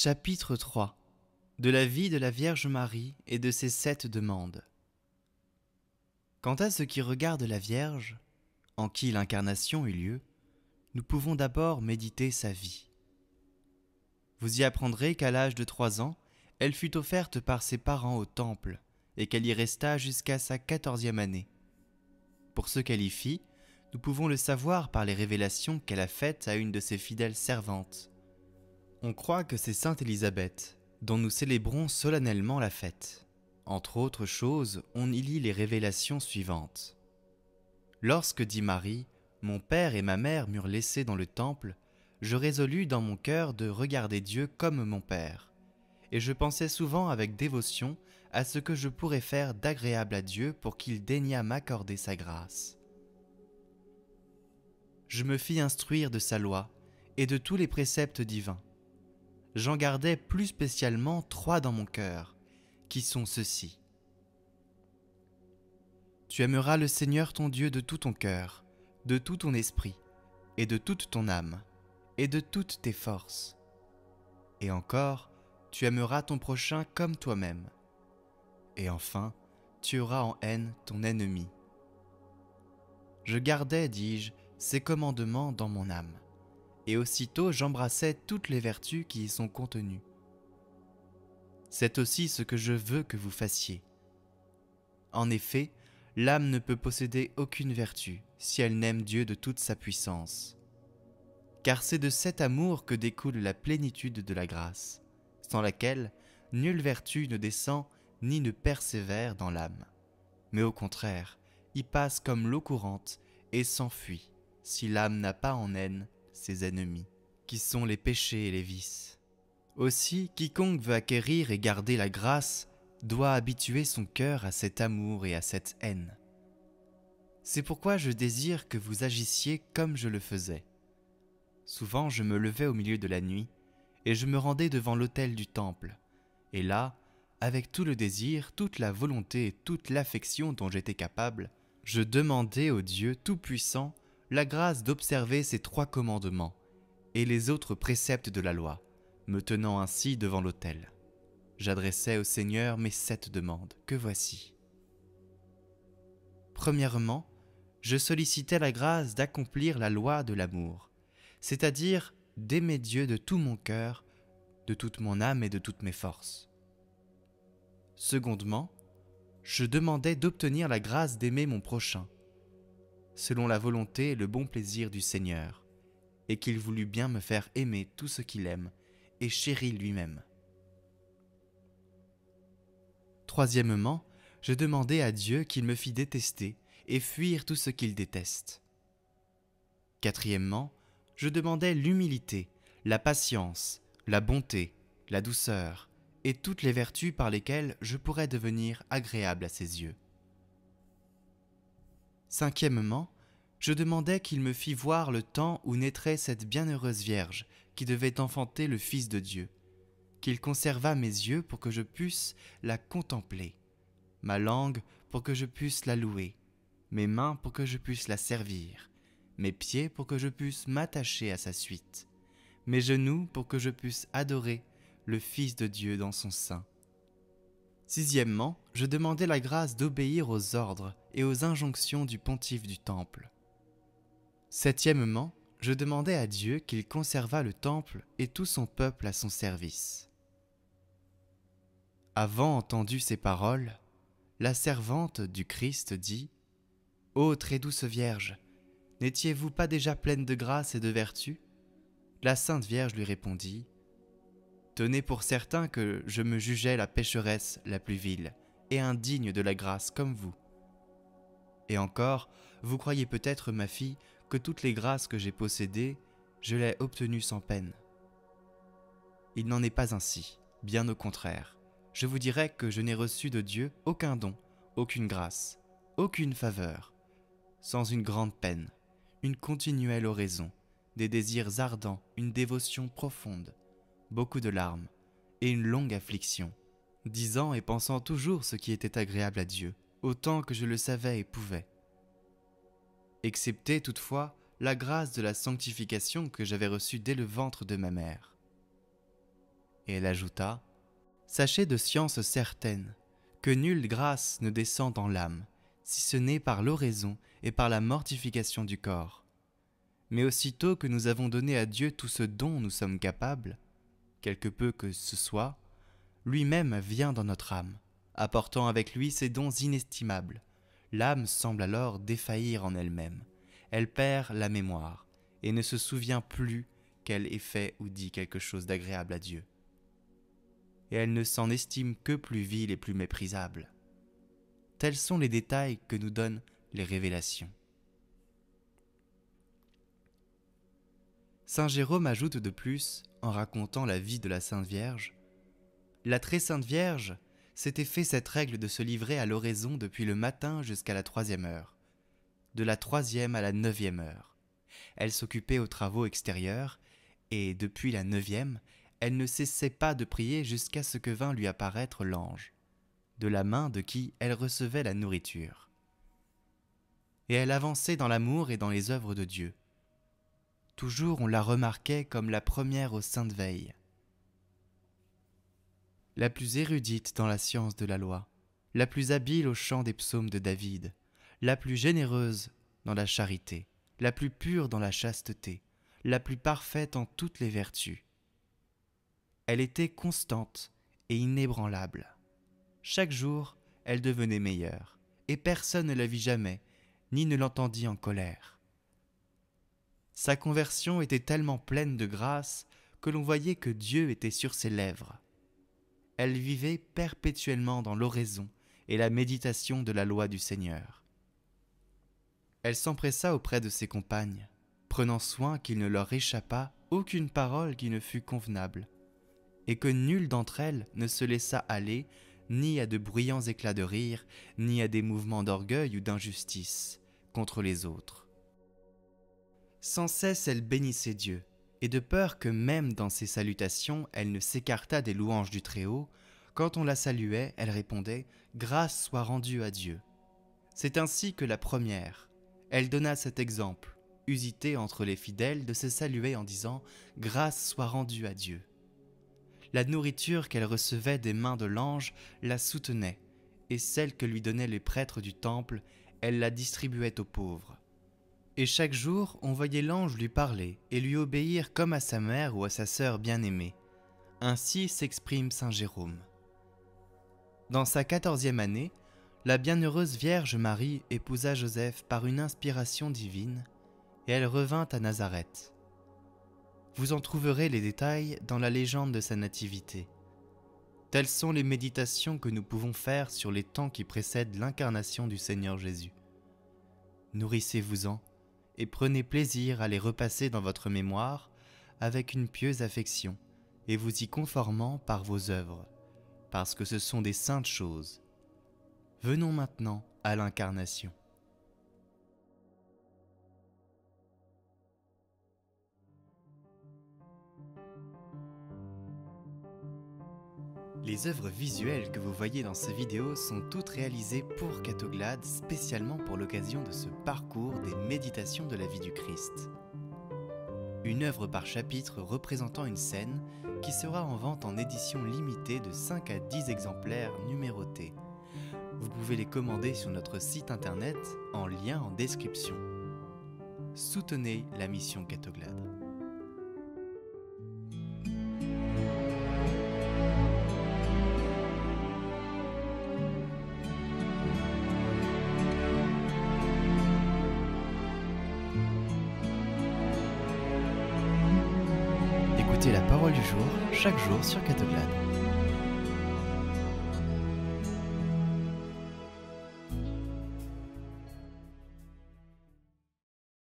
Chapitre 3. De la vie de la Vierge Marie et de ses 7 demandes. Quant à ce qui regarde la Vierge, en qui l'incarnation eut lieu, nous pouvons d'abord méditer sa vie. Vous y apprendrez qu'à l'âge de 3 ans, elle fut offerte par ses parents au temple et qu'elle y resta jusqu'à sa 14e année. Pour ce qu'elle y fit, nous pouvons le savoir par les révélations qu'elle a faites à une de ses fidèles servantes. On croit que c'est Sainte Élisabeth, dont nous célébrons solennellement la fête. Entre autres choses, on y lit les révélations suivantes. Lorsque, dit Marie, mon père et ma mère m'eurent laissé dans le temple, je résolus dans mon cœur de regarder Dieu comme mon père. Et je pensais souvent avec dévotion à ce que je pourrais faire d'agréable à Dieu pour qu'il daignât m'accorder sa grâce. Je me fis instruire de sa loi et de tous les préceptes divins. J'en gardais plus spécialement 3 dans mon cœur, qui sont ceux-ci. Tu aimeras le Seigneur ton Dieu de tout ton cœur, de tout ton esprit, et de toute ton âme, et de toutes tes forces. Et encore, tu aimeras ton prochain comme toi-même. Et enfin, tu auras en haine ton ennemi. Je gardais, dis-je, ces commandements dans mon âme, et aussitôt j'embrassais toutes les vertus qui y sont contenues. C'est aussi ce que je veux que vous fassiez. En effet, l'âme ne peut posséder aucune vertu si elle n'aime Dieu de toute sa puissance. Car c'est de cet amour que découle la plénitude de la grâce, sans laquelle nulle vertu ne descend ni ne persévère dans l'âme, mais au contraire, y passe comme l'eau courante et s'enfuit, si l'âme n'a pas en haine ses ennemis, qui sont les péchés et les vices. Aussi, quiconque veut acquérir et garder la grâce doit habituer son cœur à cet amour et à cette haine. C'est pourquoi je désire que vous agissiez comme je le faisais. Souvent je me levais au milieu de la nuit, et je me rendais devant l'autel du temple, et là, avec tout le désir, toute la volonté et toute l'affection dont j'étais capable, je demandais au Dieu Tout-Puissant la grâce d'observer ces 3 commandements et les autres préceptes de la loi, me tenant ainsi devant l'autel. J'adressais au Seigneur mes 7 demandes, que voici. Premièrement, je sollicitais la grâce d'accomplir la loi de l'amour, c'est-à-dire d'aimer Dieu de tout mon cœur, de toute mon âme et de toutes mes forces. Secondement, je demandais d'obtenir la grâce d'aimer mon prochain, selon la volonté et le bon plaisir du Seigneur, et qu'il voulût bien me faire aimer tout ce qu'il aime et chérit lui-même. Troisièmement, je demandais à Dieu qu'il me fît détester et fuir tout ce qu'il déteste. Quatrièmement, je demandais l'humilité, la patience, la bonté, la douceur et toutes les vertus par lesquelles je pourrais devenir agréable à ses yeux. Cinquièmement, je demandais qu'il me fît voir le temps où naîtrait cette bienheureuse Vierge qui devait enfanter le Fils de Dieu, qu'il conservât mes yeux pour que je puisse la contempler, ma langue pour que je puisse la louer, mes mains pour que je puisse la servir, mes pieds pour que je puisse m'attacher à sa suite, mes genoux pour que je puisse adorer le Fils de Dieu dans son sein. Sixièmement, je demandais la grâce d'obéir aux ordres et aux injonctions du pontife du temple. Septièmement, je demandais à Dieu qu'il conservât le temple et tout son peuple à son service. Avant entendu ces paroles, la servante du Christ dit « Ô très douce Vierge, n'étiez-vous pas déjà pleine de grâce et de vertu ?» La Sainte Vierge lui répondit « Tenez pour certain que je me jugeais la pécheresse la plus vile et indigne de la grâce comme vous. Et encore, vous croyez peut-être, ma fille, que toutes les grâces que j'ai possédées, je les ai obtenues sans peine. Il n'en est pas ainsi, bien au contraire. Je vous dirais que je n'ai reçu de Dieu aucun don, aucune grâce, aucune faveur, sans une grande peine, une continuelle oraison, des désirs ardents, une dévotion profonde, beaucoup de larmes et une longue affliction, disant et pensant toujours ce qui était agréable à Dieu, autant que je le savais et pouvais. Excepté toutefois la grâce de la sanctification que j'avais reçue dès le ventre de ma mère. Et elle ajouta : « Sachez de science certaine que nulle grâce ne descend dans l'âme, si ce n'est par l'oraison et par la mortification du corps. Mais aussitôt que nous avons donné à Dieu tout ce dont nous sommes capables, quelque peu que ce soit, lui-même vient dans notre âme, apportant avec lui ces dons inestimables. L'âme semble alors défaillir en elle-même. Elle perd la mémoire et ne se souvient plus qu'elle ait fait ou dit quelque chose d'agréable à Dieu. Et elle ne s'en estime que plus vile et plus méprisable. Tels sont les détails que nous donnent les révélations. » Saint Jérôme ajoute de plus, en racontant la vie de la Sainte Vierge, « La très Sainte Vierge s'était fait cette règle de se livrer à l'oraison depuis le matin jusqu'à la 3e heure, de la 3e à la 9e heure. Elle s'occupait aux travaux extérieurs, et depuis la 9e, elle ne cessait pas de prier jusqu'à ce que vint lui apparaître l'ange, de la main de qui elle recevait la nourriture. Et elle avançait dans l'amour et dans les œuvres de Dieu. Toujours on la remarquait comme la première aux saintes veilles, la plus érudite dans la science de la loi, la plus habile au chant des psaumes de David, la plus généreuse dans la charité, la plus pure dans la chasteté, la plus parfaite en toutes les vertus. Elle était constante et inébranlable. Chaque jour, elle devenait meilleure, et personne ne la vit jamais, ni ne l'entendit en colère. Sa conversion était tellement pleine de grâce que l'on voyait que Dieu était sur ses lèvres. Elle vivait perpétuellement dans l'oraison et la méditation de la loi du Seigneur. Elle s'empressa auprès de ses compagnes, prenant soin qu'il ne leur échappât aucune parole qui ne fût convenable, et que nulle d'entre elles ne se laissât aller ni à de bruyants éclats de rire, ni à des mouvements d'orgueil ou d'injustice contre les autres. Sans cesse elle bénissait Dieu, et de peur que même dans ses salutations elle ne s'écartât des louanges du Très-Haut, quand on la saluait, elle répondait « Grâce soit rendue à Dieu ». C'est ainsi que la première, elle donna cet exemple, usité entre les fidèles, de se saluer en disant « Grâce soit rendue à Dieu ». La nourriture qu'elle recevait des mains de l'ange la soutenait, et celle que lui donnaient les prêtres du temple, elle la distribuait aux pauvres. Et chaque jour, on voyait l'ange lui parler et lui obéir comme à sa mère ou à sa sœur bien-aimée. Ainsi s'exprime saint Jérôme. Dans sa 14e année, la bienheureuse Vierge Marie épousa Joseph par une inspiration divine, et elle revint à Nazareth. Vous en trouverez les détails dans la légende de sa nativité. Telles sont les méditations que nous pouvons faire sur les temps qui précèdent l'incarnation du Seigneur Jésus. Nourrissez-vous-en et prenez plaisir à les repasser dans votre mémoire avec une pieuse affection et vous y conformant par vos œuvres, parce que ce sont des saintes choses. Venons maintenant à l'incarnation. Les œuvres visuelles que vous voyez dans ces vidéos sont toutes réalisées pour Catoglade, spécialement pour l'occasion de ce parcours des méditations de la vie du Christ. Une œuvre par chapitre représentant une scène qui sera en vente en édition limitée de 5 à 10 exemplaires numérotés. Vous pouvez les commander sur notre site internet en lien en description. Soutenez la mission Catoglade. Écoutez la parole du jour, chaque jour sur Catoglade.